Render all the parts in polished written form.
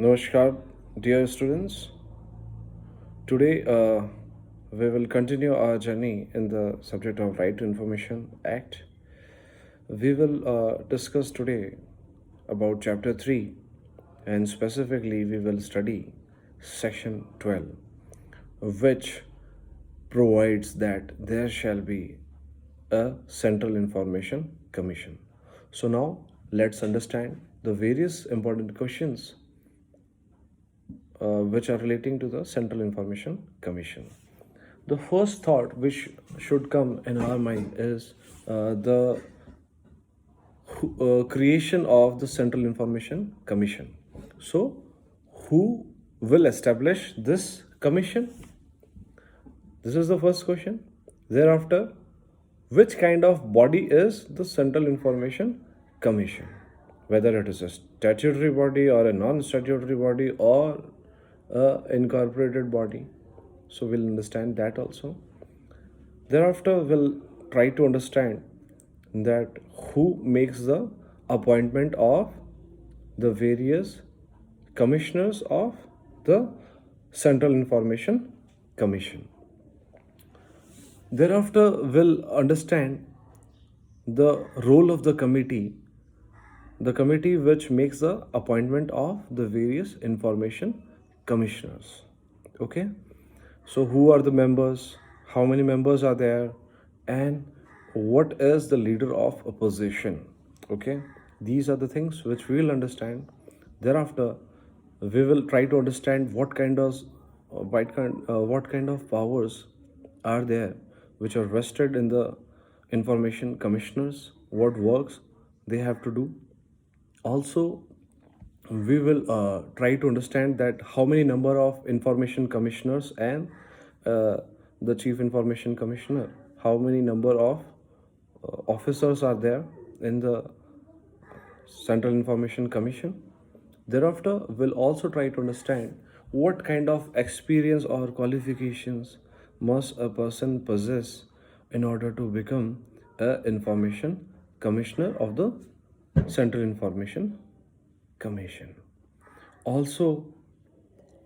Namaskar, dear students. Today, we will continue our journey in the subject of Right to Information Act. We will discuss today about Chapter 3, and specifically, we will study Section 12, which provides that there shall be a Central Information Commission. So, now let's understand the various important questions which are relating to the Central Information Commission. The first thought which should come in our mind is the creation of the Central Information Commission. So, who will establish this commission? This is the first question. Thereafter, which kind of body is the Central Information Commission? Whether it is a statutory body or a non-statutory body or a incorporated body. So we'll understand that also. Thereafter, we'll try to understand that who makes the appointment of the various commissioners of the Central Information Commission. Thereafter, we'll understand the role of the committee which makes the appointment of the various information commissioners. Okay, so who are the members, how many members are there, and what is the leader of opposition? Okay, these are the things which we will understand. Thereafter, we will try to understand what kind of powers are there which are vested in the information commissioners, what works they have to do. Also, we will try to understand that how many number of information commissioners and the chief information commissioner, how many number of officers are there in the Central Information Commission. Thereafter, we'll also try to understand what kind of experience or qualifications must a person possess in order to become a information commissioner of the Central Information Commission. Also,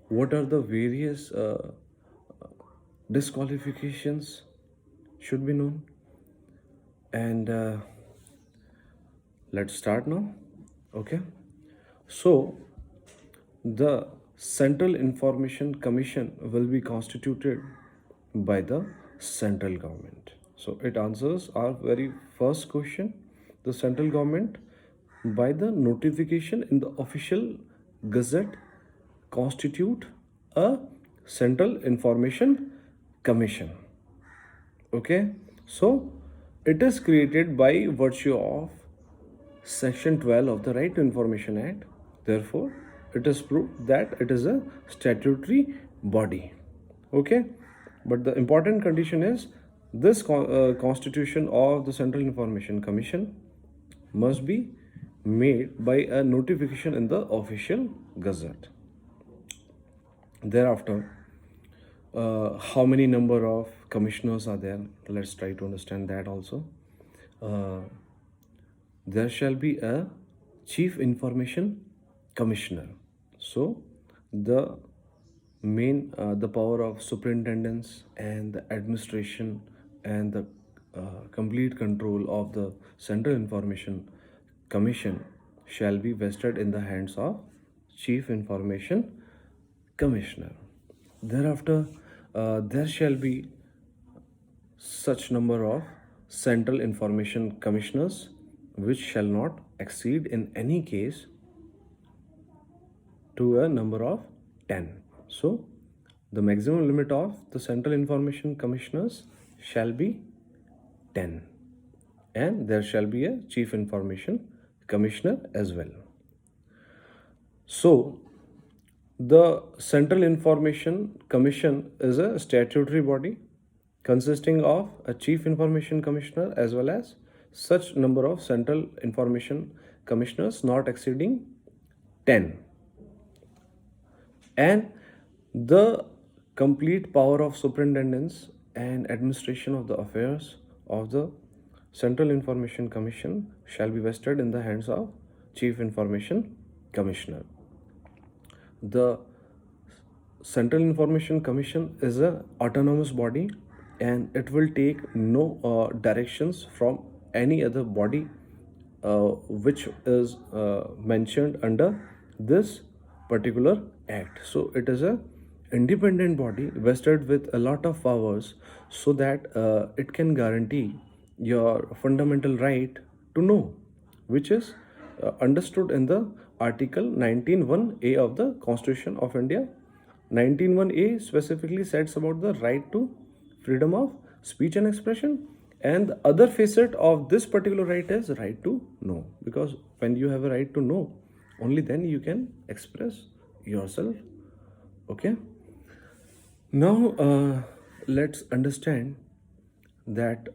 what are the various disqualifications should be known. And let's start now. Okay, so the Central Information Commission will be constituted by the central government. So it answers our very first question. The central government, by the notification in the official gazette, constitute a Central Information Commission. Okay, so it is created by virtue of Section 12 of the Right to Information Act. Therefore, it is proved that it is a statutory body. Okay, but the important condition is this constitution of the Central Information Commission must be made by a notification in the official gazette. Thereafter, how many number of commissioners are there? Let's try to understand that also. There shall be a chief information commissioner. So the the power of superintendence and the administration and the complete control of the Central Information Commission shall be vested in the hands of chief information commissioner. Thereafter, there shall be such number of Central Information Commissioners which shall not exceed in any case to a number of 10. So, the maximum limit of the Central Information Commissioners shall be 10, and there shall be a Chief Information Commissioner as well. So, the Central Information Commission is a statutory body consisting of a Chief Information Commissioner as well as such number of Central Information Commissioners not exceeding 10. And the complete power of superintendence and administration of the affairs of the Central Information Commission shall be vested in the hands of Chief Information Commissioner. the Central Information Commission is a autonomous body, and it will take no directions from any other body which is mentioned under this particular act. So it is a independent body vested with a lot of powers, so that it can guarantee your fundamental right to know, which is understood in the Article 19(1)(a) of the Constitution of India. 19(1)(a) specifically sets about the right to freedom of speech and expression, and the other facet of this particular right is right to know, because when you have a right to know, only then you can express yourself. Okay, now let's understand that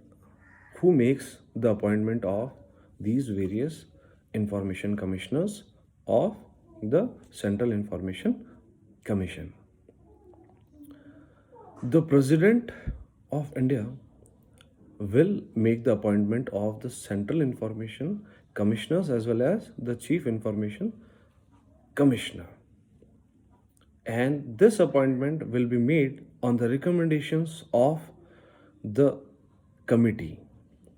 who makes the appointment of these various information commissioners of the Central Information Commission. The President of India will make the appointment of the Central Information Commissioners as well as the Chief Information Commissioner. And this appointment will be made on the recommendations of the committee.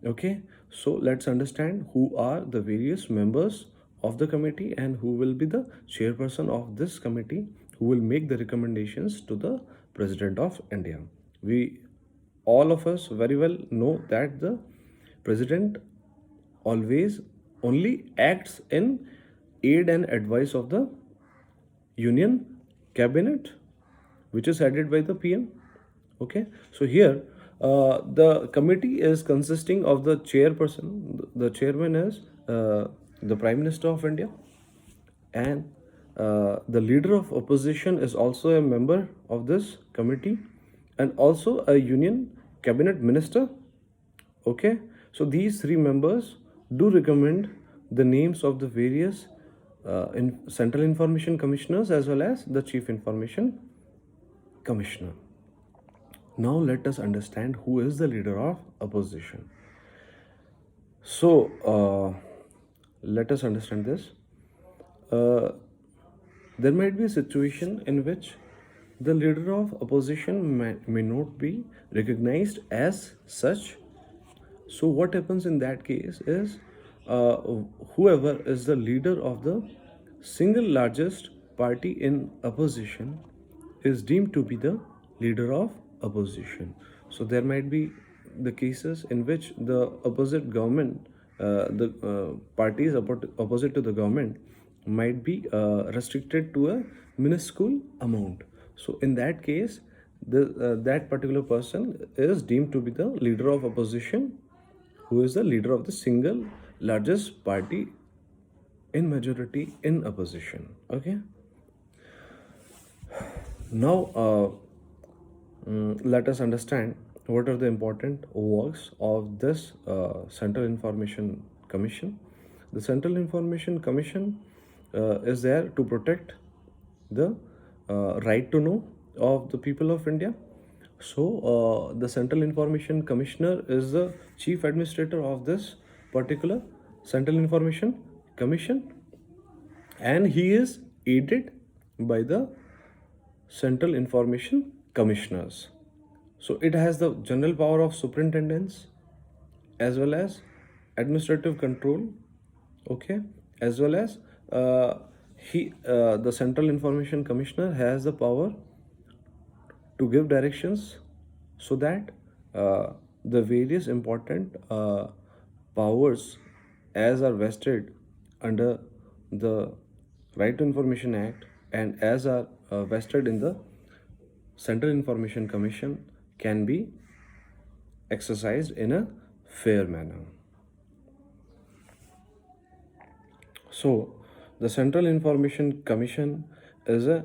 Okay, so let's understand who are the various members of the committee and who will be the chairperson of this committee, who will make the recommendations to the President of India. We all of us very well know that the President always only acts in aid and advice of the Union Cabinet, which is headed by the PM. Okay, so here the committee is consisting of the chairperson. The chairman is the Prime Minister of India, and the leader of opposition is also a member of this committee, and also a Union Cabinet Minister. Okay, so these three members do recommend the names of the various Central Information Commissioners as well as the Chief Information Commissioner. Now let us understand who is the leader of opposition. So let us understand this. There might be a situation in which the leader of opposition may not be recognized as such. So what happens in that case is whoever is the leader of the single largest party in opposition is deemed to be the leader of opposition. So there might be the cases in which the opposite government, the parties opposite to the government might be restricted to a minuscule amount. So in that case, that particular person is deemed to be the leader of opposition, who is the leader of the single largest party in majority in opposition. Okay. Now let us understand what are the important works of this Central Information Commission. The Central Information Commission is there to protect the right to know of the people of India. So the Central Information Commissioner is the chief administrator of this particular Central Information Commission, and he is aided by the Central Information Commissioners. So it has the general power of superintendence as well as administrative control. Okay, as well as the Central Information Commissioner has the power to give directions, so that the various important powers as are vested under the Right to Information Act and as are vested in the Central Information Commission can be exercised in a fair manner. So the Central Information Commission is a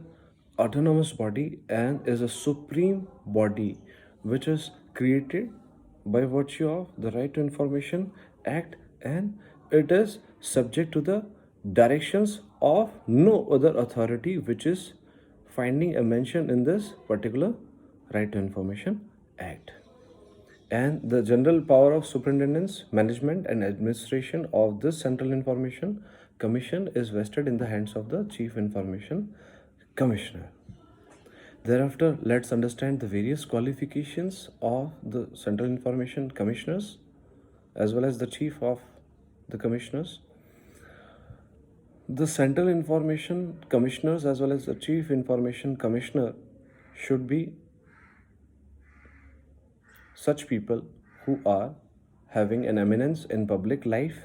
autonomous body and is a supreme body which is created by virtue of the Right to Information Act, and it is subject to the directions of no other authority which is finding a mention in this particular Right to Information Act. And the general power of superintendence, management and administration of this Central Information Commission is vested in the hands of the Chief Information Commissioner. Thereafter, let's understand the various qualifications of the Central Information Commissioners as well as the Chief of the Commissioners. The Central Information Commissioners as well as the Chief Information Commissioner should be such people who are having an eminence in public life,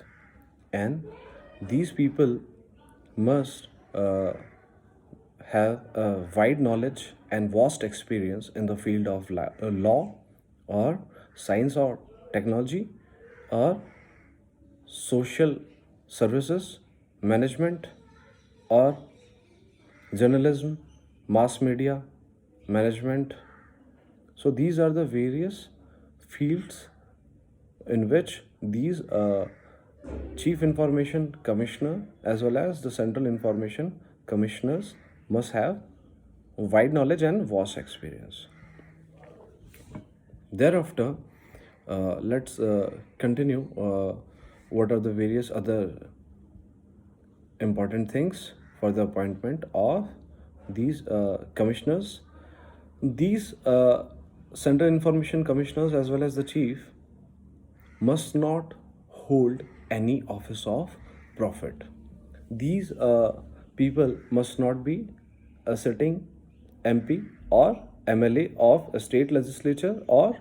and these people must have a wide knowledge and vast experience in the field of law or science or technology or social services, management or journalism, mass media, management. So these are the various fields in which these Chief Information Commissioner as well as the Central Information Commissioners must have wide knowledge and vast experience. Thereafter, let's continue. What are the various other important things for the appointment of these commissioners? These Central Information Commissioners as well as the chief must not hold any office of profit. These people must not be a sitting MP or MLA of a state legislature or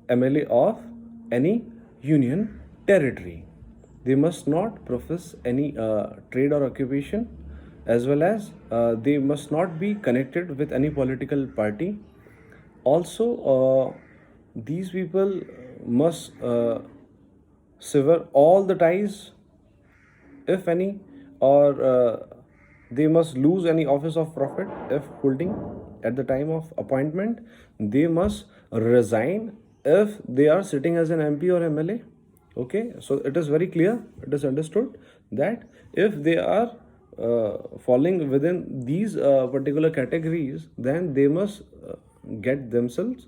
MLA of any union territory. They must not profess any trade or occupation, as well as they must not be connected with any political party. Also, these people must sever all the ties, if any, or they must lose any office of profit if holding at the time of appointment. They must resign if they are sitting as an MP or MLA. Okay, so it is very clear, it is understood that if they are falling within these particular categories, then they must get themselves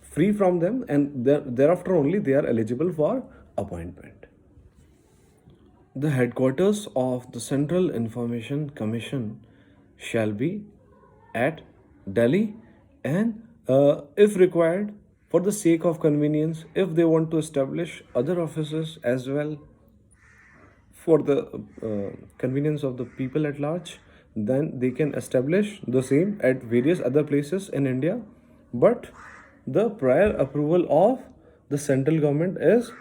free from them, and thereafter only they are eligible for appointment. The headquarters of the Central Information Commission shall be at Delhi, and if required, for the sake of convenience, if they want to establish other offices as well for the convenience of the people at large, then they can establish the same at various other places in India. But the prior approval of the central government is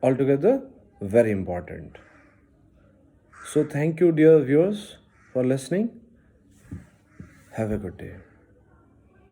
altogether very important. So, thank you, dear viewers, for listening. Have a good day.